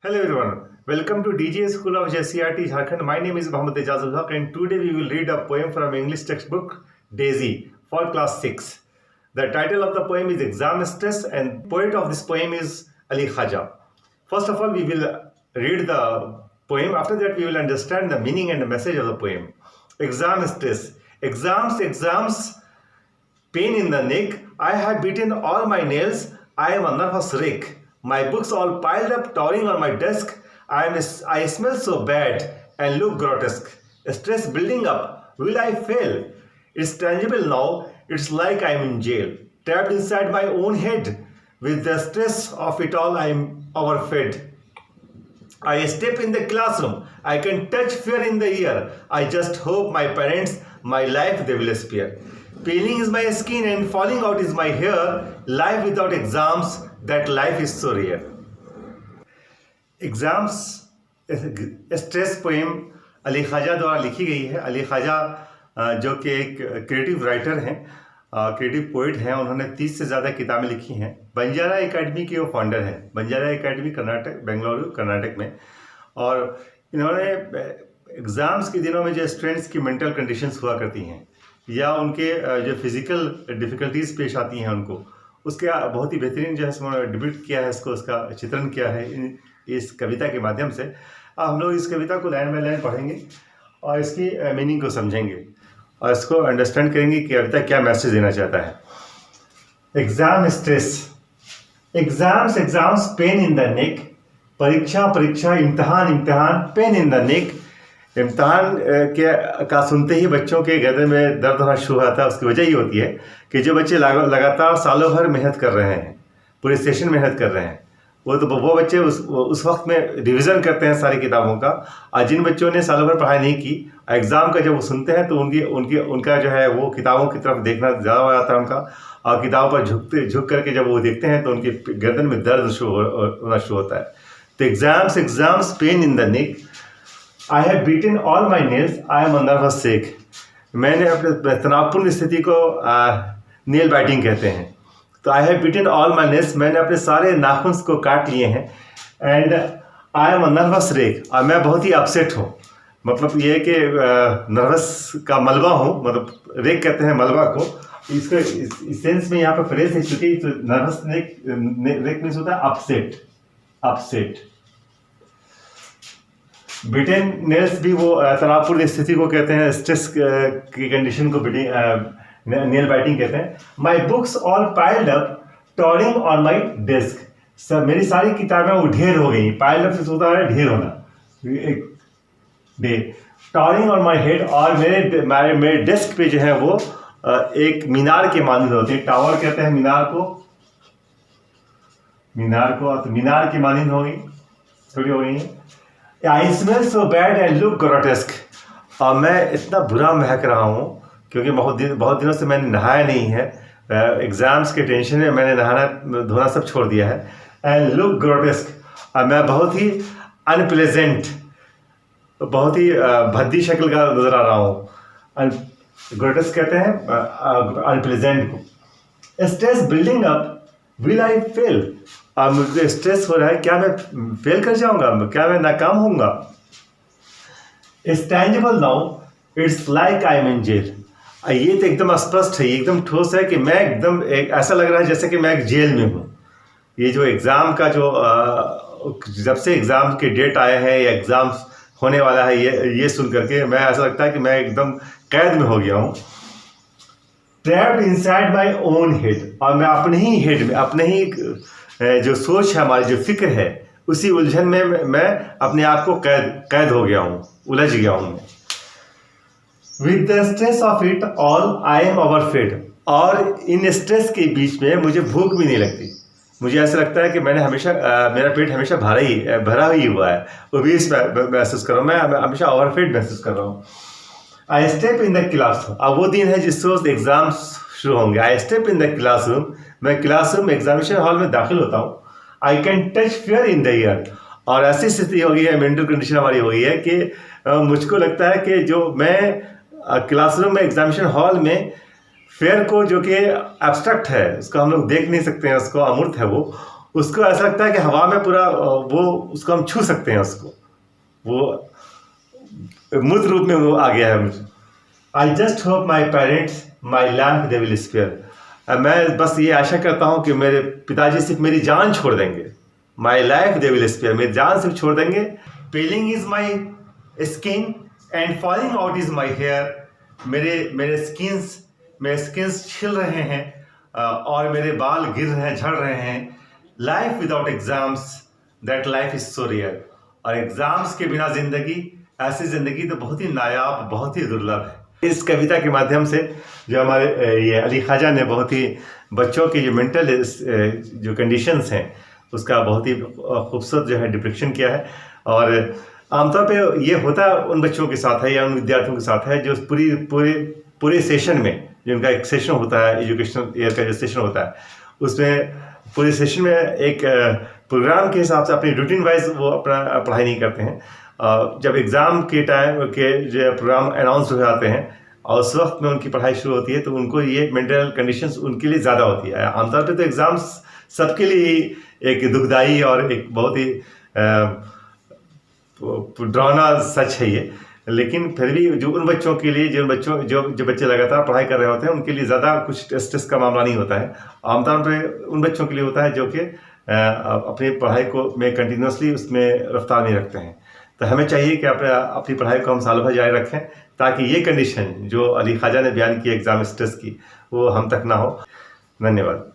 Hello everyone, welcome to DJ School of JCRT Jharkhand. My name is Mohammad Ejazul Haq and today we will read a poem from English textbook Daisy for class 6. The title of the poem is Exam Stress and poet of this poem is Ali Khaja. First of all, we will read the poem. After that, we will understand the meaning and the message of the poem. Exam stress. Exams, pain in the neck. I have beaten all my nails. I am a nervous wreck. My books all piled up, towering on my desk. I smell so bad and look grotesque. Stress building up. Will I fail? It's tangible now. It's like I'm in jail. Trapped inside my own head. With the stress of it all, I'm overfed. I step in the classroom. I can touch fear in the air. I just hope my parents, my life, they will spare. Peeling is my skin and falling out is my hair. Life without exams, that life is so rare. Exams stress poem Ali Khwaja द्वारा लिखी गई है। अली ख्वाजा जो कि एक creative writer हैं, creative poet हैं। उन्होंने 30 से ज़्यादा किताबें लिखी हैं। बंजारा एकेडमी के वो फाउंडर हैं। बंजारा एकेडमी कर्नाटक, बेंगलुरु कर्नाटक में। और इन्होंने एग्ज़ाम्स के दिनों में जो स्टूडेंट्स की मेंटल कंडीशंस हुआ करती हैं या उनके जो फिज़िकल डिफ़िकल्टीज़ पेश आती हैं उनको, उसका बहुत ही बेहतरीन जो है डिपिक्ट किया है, इसको उसका चित्रण किया है इस कविता के माध्यम से। हम लोग इस कविता को लाइन बाय लाइन पढ़ेंगे और इसकी मीनिंग को समझेंगे और इसको अंडरस्टैंड करेंगे कि कविता क्या मैसेज देना चाहता है। Exam stress. Exams pain in the neck. परीक्षा इम्तहान पेन इन द नेक। इम्तहान का सुनते ही बच्चों के गर्दन में दर्द होना शुरू होता है। उसकी वजह ये होती है कि जो बच्चे लगातार सालों भर मेहनत कर रहे हैं, पूरे सेशन मेहनत कर रहे हैं, वो बच्चे उस वक्त में रिवीजन करते हैं सारी किताबों का। और जिन बच्चों ने सालों भर पढ़ाई नहीं की, एग्ज़ाम का जब वो सुनते हैं तो उनका जो है वो किताबों की तरफ देखना ज़्यादा हो जाता है उनका। और किताबों पर झुक करके जब वो देखते हैं तो उनके गर्दन में दर्द होना शुरू होता है। तो exams pain in the neck. I have beaten all my nails. I am a nervous shake. मैंने अपने तनावपूर्ण स्थिति को नेल बाइटिंग कहते हैं। तो I have beaten all my nails, मैंने अपने सारे नाखून को काट लिए हैं। And I am a nervous wreck, और मैं बहुत ही अपसेट हूँ। मतलब ये कि नर्वस का मलबा हूँ, मतलब रेक कहते हैं मलबा को। इसको इस सेंस में यहाँ पर फ्रेज है, चूँकि तो नर्वस रेक मीन्स होता है अपसेट। बीटन नेल्स भी वो तनावपूर्ण स्थिति को कहते हैं, स्ट्रेस की कंडीशन को नेल बाइटिंग कहते हैं। My books all piled up towering on my desk. सब मेरी सारी किताबें वो ढेर हो गई। पाइल्ड अप से होता है ढेर होना। टॉरिंग ऑन माई हेड, और मेरे डेस्क पे जो है वो एक मीनार के मानंद होती है। टावर कहते हैं मीनार को, तो मीनार की मानंद हो गई, थोड़ी हो गई है। I smell so bad and look grotesque, और मैं इतना बुरा महक रहा हूँ क्योंकि बहुत दिनों से मैंने नहाया नहीं है। एग्ज़ाम्स के टेंशन में मैंने नहाना धोना सब छोड़ दिया है। एंड लुक ग्रोटेस्क, और मैं बहुत ही अनप्लेजेंट, बहुत ही भद्दी शक्ल का नज़र आ रहा हूँ। ग्रोटेस्क कहते हैं अनप्लेजेंट को। Stress building up, will I fail, और मुझे स्ट्रेस हो रहा है, क्या मैं फेल कर जाऊंगा, क्या मैं नाकाम होऊंगा। It's tangible now, it's like I am in jail. ये तो एकदम स्पष्ट है, एकदम ठोस है कि मैं एकदम ऐसा लग रहा है जैसे कि मैं एक जेल में हूँ। ये जो एग्ज़ाम का जब से एग्ज़ाम के डेट आए हैं या एग्ज़ाम्स होने वाला है, ये सुन करके मैं ऐसा लगता है कि मैं एकदम कैद में हो गया हूँ। Trapped inside my own head, और मैं अपने ही हेड में, अपने ही जो सोच है हमारी, जो फिक्र है, उसी उलझन में मैं अपने आप को कैद हो गया हूँ, उलझ गया हूँ मैं। With the stress of it all I am overfed, और इन स्ट्रेस के बीच में मुझे भूख भी नहीं लगती। मुझे ऐसा लगता है कि मेरा पेट हमेशा भरा ही हुआ है, ओबीस महसूस कर रहा हूँ, मैं हमेशा ओवरफेड महसूस कर रहा हूँ। आई स्टेप इन द क्लासरूम, अब वो दिन है जिस रोज एग्जाम्स शुरू होंगे। आई स्टेप इन द क्लासरूम, मैं क्लासरूम एग्जामिनेशन हॉल में दाखिल होता हूँ। I can touch fear in the air, और ऐसी स्थिति हो गई है, मेंटल कंडीशन हमारी हो गई है कि मुझको लगता है कि जो मैं क्लासरूम में एग्जामिनेशन हॉल में फेयर को, जो कि एब्स्ट्रैक्ट है, उसको हम लोग देख नहीं सकते हैं, उसको अमूर्त है, वो उसको ऐसा लगता है कि हवा में पूरा वो उसको हम छू सकते हैं, उसको वो मूर्त रूप में वो आ गया है मुझे। I just hope my parents my life they will spare. मैं बस ये आशा करता हूँ कि मेरे पिताजी सिर्फ मेरी जान छोड़ देंगे। My life they will spare, मेरी जान सिर्फ छोड़ देंगे। Peeling is my skin and falling out is my hair. मेरे स्किन्स छिल रहे हैं और मेरे बाल गिर रहे हैं, झड़ रहे हैं। Life without exams, that life is so real. और एग्जाम्स के बिना जिंदगी, ऐसी जिंदगी तो बहुत ही नायाब, बहुत ही दुर्लभ है। इस कविता के माध्यम से जो हमारे ये अली ख्वाजा ने बहुत ही बच्चों की जो मेंटल जो कंडीशंस हैं उसका बहुत ही खूबसूरत जो है डिपिक्शन किया है। और आमतौर पे ये होता उन बच्चों के साथ है या उन विद्यार्थियों के साथ है जो पूरे सेशन में, जो उनका एक सेशन होता है, एजुकेशनल ईयर का जो सेशन होता है, उसमें पूरे सेशन में एक प्रोग्राम के हिसाब से अपनी रूटीन वाइज वो अपना पढ़ाई नहीं करते हैं। जब एग्ज़ाम के टाइम के जो प्रोग्राम अनाउंस हो जाते हैं और उस वक्त में उनकी पढ़ाई शुरू होती है, तो उनको ये मेंटल कंडीशंस उनके लिए ज़्यादा होती है। आमतौर पे तो एग्ज़ाम्स सबके लिए एक दुखदाई और एक बहुत ही डरावना सच है ये, लेकिन फिर भी जो उन बच्चों के लिए जो बच्चे लगातार पढ़ाई कर रहे होते हैं उनके लिए ज़्यादा कुछ स्ट्रेस का मामला नहीं होता है। आमतौर पर उन बच्चों के लिए होता है जो कि अपनी पढ़ाई को में कंटिन्यूसली उसमें रफ्तार नहीं रखते हैं। तो हमें चाहिए कि अपनी पढ़ाई को हम साल भर जारी रखें ताकि ये कंडीशन जो अली ख्वाजा ने बयान की एग्ज़ाम स्ट्रेस की, वो हम तक ना हो। धन्यवाद।